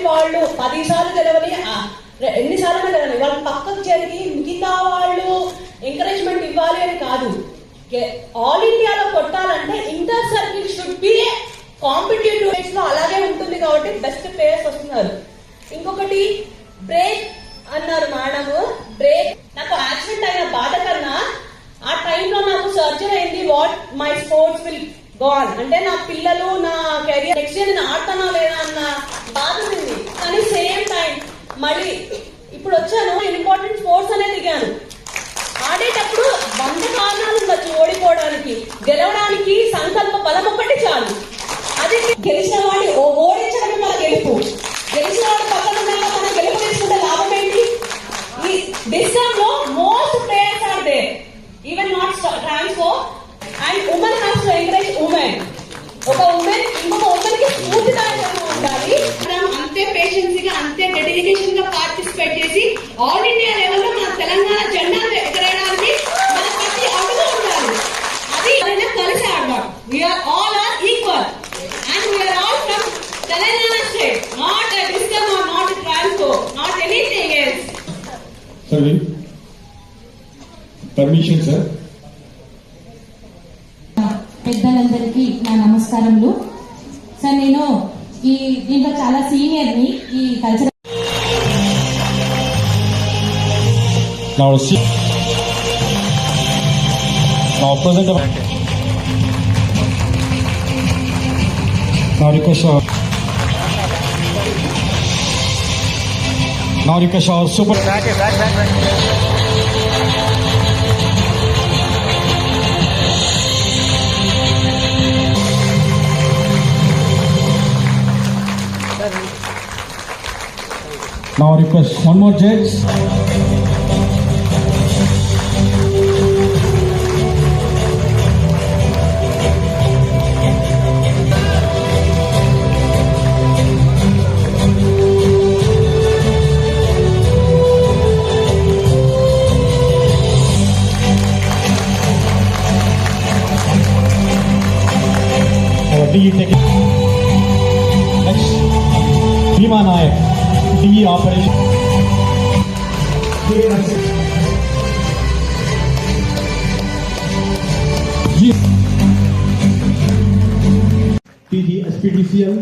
వాళ్ళు 10 సార్లు గెలవని ఎన్నిసార్లు గెలవని వాళ్ళు పక్కకు జరిగి మిగతా వాళ్ళు ఎంకరేజ్మెంట్ ఇవ్వాలి అని కాదు. ఆల్ ఇండియాలో కొట్టాలంటే inter circle should be competitive race లో అలాగే ఉంటుంది కాబట్టి బెస్ట్ ప్లేయర్స్ వస్తున్నారు. ఇంకొకటి బ్రేక్ అన్నారు మేడం. బ్రేక్ నాకు యాక్సిడెంట్ అయిన బాధ కన్నా ఆ టైంలో నాకు సర్జరీ అయింది. What my sports will gone అంటే నా పిల్లలు నా కెరియర్ నెక్స్ట్ ఇయర్ నేను ఆడతానా లేదా అన్న బాధ ఉంది. కానీ సేమ్ టైం మళ్ళీ ఇప్పుడు వచ్చాను ఇంపార్టెంట్ స్పోర్ట్స్ అనేది దిగాను. ఆడేటప్పుడు 100 కారణాలు ఉండొచ్చు ఓడిపోవడానికి, గెలవడానికి సంకల్ప బలం ఒకటి చాలు. అది గెలిచిన వాడిని ఓడించడమే మన గెలుపు. గెలిచిన వాడు పక్కన ఉన్నాక మన గెలుపు తీసుకుంటే లాభం ఏంటి? ఈ డిస్టర్బ్ లో most players are there, even not Transco and women has to encourage women. ఒక ఉమెన్ ఇంకొక ఉమెన్ కి స్ఫూర్తిదాయకంగా ఉండాలి. అంతే పేషెన్స్ గా అంతే డెడికేషన్ గా పార్టిసిపేట్ చేసి ఆల్ ఇండియా లెవెల్ లో మన తెలంగాణ జెండా ఎగరేయడానికి మన ప్రతి అడుగు ఉండాలి. అది కలిసి ఆడదాం. We are all are equal and we are all from Telangana state, not a Discom or not a Transco, not anything else. సరే పర్మిషన్ సార్. పెద్దలందరికీ నా నమస్కారములు. సార్ నేను ఈ దీంట్లో చాలా సీనియర్ ని ఈ cultural super Now request one more judge. Next, Bhima Nayak. DE operation. TG SPDCL.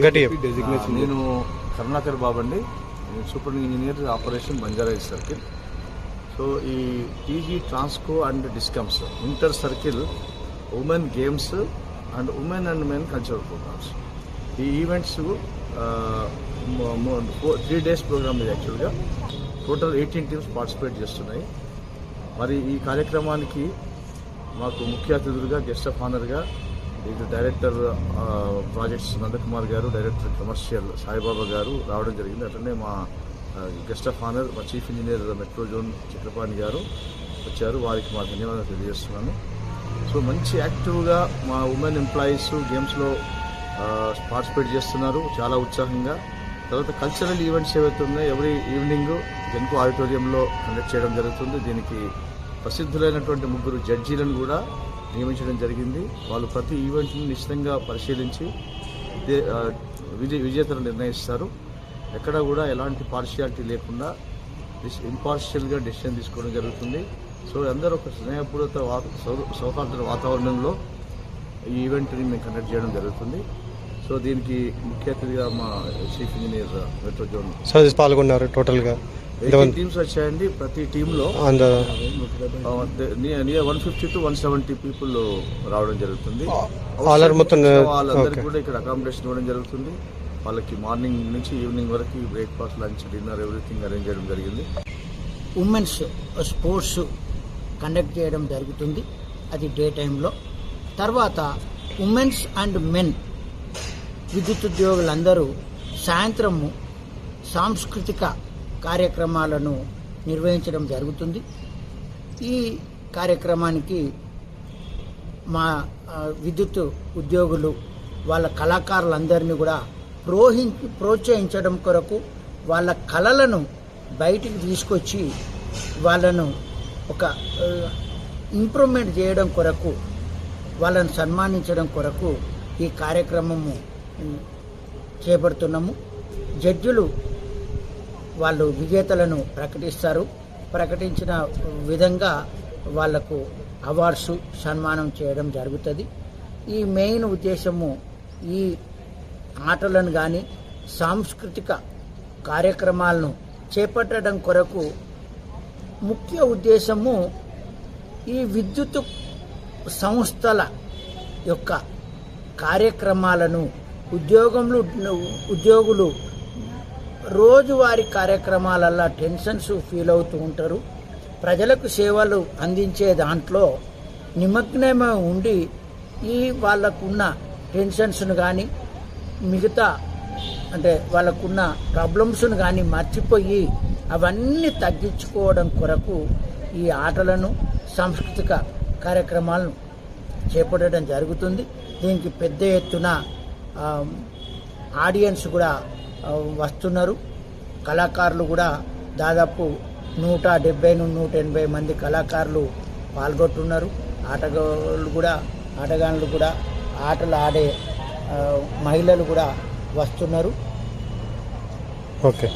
నేను కరుణాకర్ బాబు అండి, super engineer operation Banjara Hills circle. So ఈ TG Transco and Discoms inter circle women games and women and men cultural programs, ఈ events 3 days program ఇది. యాక్చువల్గా total 18 teams participate చేస్తున్నాయి. మరి ఈ కార్యక్రమానికి మాకు ముఖ్య అతిథులుగా గెస్ట్ ఆఫ్ ఆనర్గా ఇది డైరెక్టర్ ప్రాజెక్ట్స్ నందకుమార్ గారు, డైరెక్టర్ కమర్షియల్ సాయిబాబా గారు రావడం జరిగింది. అట్లనే మా గెస్ట్ ఆఫ్ ఆనర్ మా chief engineer metro zone Chakrapani గారు వచ్చారు. వారికి మా ధన్యవాదాలు తెలియజేస్తున్నాను. సో మంచి యాక్టివ్గా మా ఉమెన్ ఎంప్లాయీస్ గేమ్స్లో పార్టిసిపేట్ చేస్తున్నారు చాలా ఉత్సాహంగా. తర్వాత కల్చరల్ ఈవెంట్స్ ఏవైతే ఉన్నాయో ఎవ్రీ ఈవినింగ్ జెన్కో ఆడిటోరియంలో కండక్ట్ చేయడం జరుగుతుంది. దీనికి ప్రసిద్ధులైనటువంటి 3 జడ్జీలను కూడా నియమించడం జరిగింది. వాళ్ళు ప్రతి ఈవెంట్ని నిశ్చితంగా పరిశీలించి విజేతలు నిర్ణయిస్తారు. ఎక్కడ కూడా ఎలాంటి పార్షియాలిటీ లేకుండా ఇంపార్షియల్గా డెసిషన్ తీసుకోవడం జరుగుతుంది. సో అందరూ ఒక స్నేహపూర్వక సౌహార్ద వాతావరణంలో ఈ ఈవెంట్ని మేము కండక్ట్ చేయడం జరుగుతుంది. సో దీనికి ముఖ్య అతిథిగా మా చీఫ్ ఇంజనీర్ మెట్రో జోన్ పాల్గొన్నారు. టోటల్గా 18 teams వచ్చాయండి. ప్రతి టీంలో నియర్ 150 to 170 people రావడం జరుగుతుంది. వాళ్ళందరికీ కూడా ఇక్కడ అకామిడేషన్ ఇవ్వడం జరుగుతుంది. వాళ్ళకి మార్నింగ్ నుంచి ఈవినింగ్ వరకు breakfast, lunch, dinner everything arrange చేయడం జరిగింది. ఉమెన్స్ స్పోర్ట్స్ కండక్ట్ చేయడం జరుగుతుంది, అది డే టైంలో. తర్వాత ఉమెన్స్ అండ్ మెన్ విద్యుత్ ఉద్యోగులందరూ సాయంత్రము సాంస్కృతిక కార్యక్రమాలను నిర్వహించడం జరుగుతుంది. ఈ కార్యక్రమానికి మా విద్యుత్ ఉద్యోగులు వాళ్ళ కళాకారులందరినీ కూడా ప్రోత్సహించడం కొరకు, వాళ్ళ కళలను బయటికి తీసుకొచ్చి వాళ్ళను ఒక ఇంప్రూవ్మెంట్ చేయడం కొరకు, వాళ్ళను సన్మానించడం కొరకు ఈ కార్యక్రమము చేపడుతున్నాము. జడ్జిలు వాళ్ళు విజేతలను ప్రకటిస్తారు. ప్రకటించిన విధంగా వాళ్లకు అవార్డ్స్ సన్మానం చేయడం జరుగుతుంది. ఈ మెయిన్ ఉద్దేశము ఈ ఆటలను కానీ సాంస్కృతిక కార్యక్రమాలను చేపట్టడం కొరకు ముఖ్య ఉద్దేశము ఈ విద్యుత్ సంస్థల యొక్క కార్యక్రమాలను ఉద్యోగులు రోజువారీ కార్యక్రమాలల్లో టెన్షన్స్ ఫీల్ అవుతూ ఉంటారు. ప్రజలకు సేవలు అందించే దాంట్లో నిమగ్నమై ఉండి ఈ వాళ్ళకున్న టెన్షన్స్ను కానీ మిగతా అంటే వాళ్ళకున్న ప్రాబ్లమ్స్ను కానీ మర్చిపోయి అవన్నీ తగ్గించుకోవడం కొరకు ఈ ఆటలను సాంస్కృతిక కార్యక్రమాలను చేపట్టడం జరుగుతుంది. దీనికి పెద్ద ఎత్తున ఆడియన్స్ కూడా వస్తున్నారు. కళాకారులు కూడా దాదాపు 170-180 మంది కళాకారులు పాల్గొంటున్నారు. ఆటగాళ్ళు కూడా ఆటలు ఆడే మహిళలు కూడా వస్తున్నారు. ఓకే.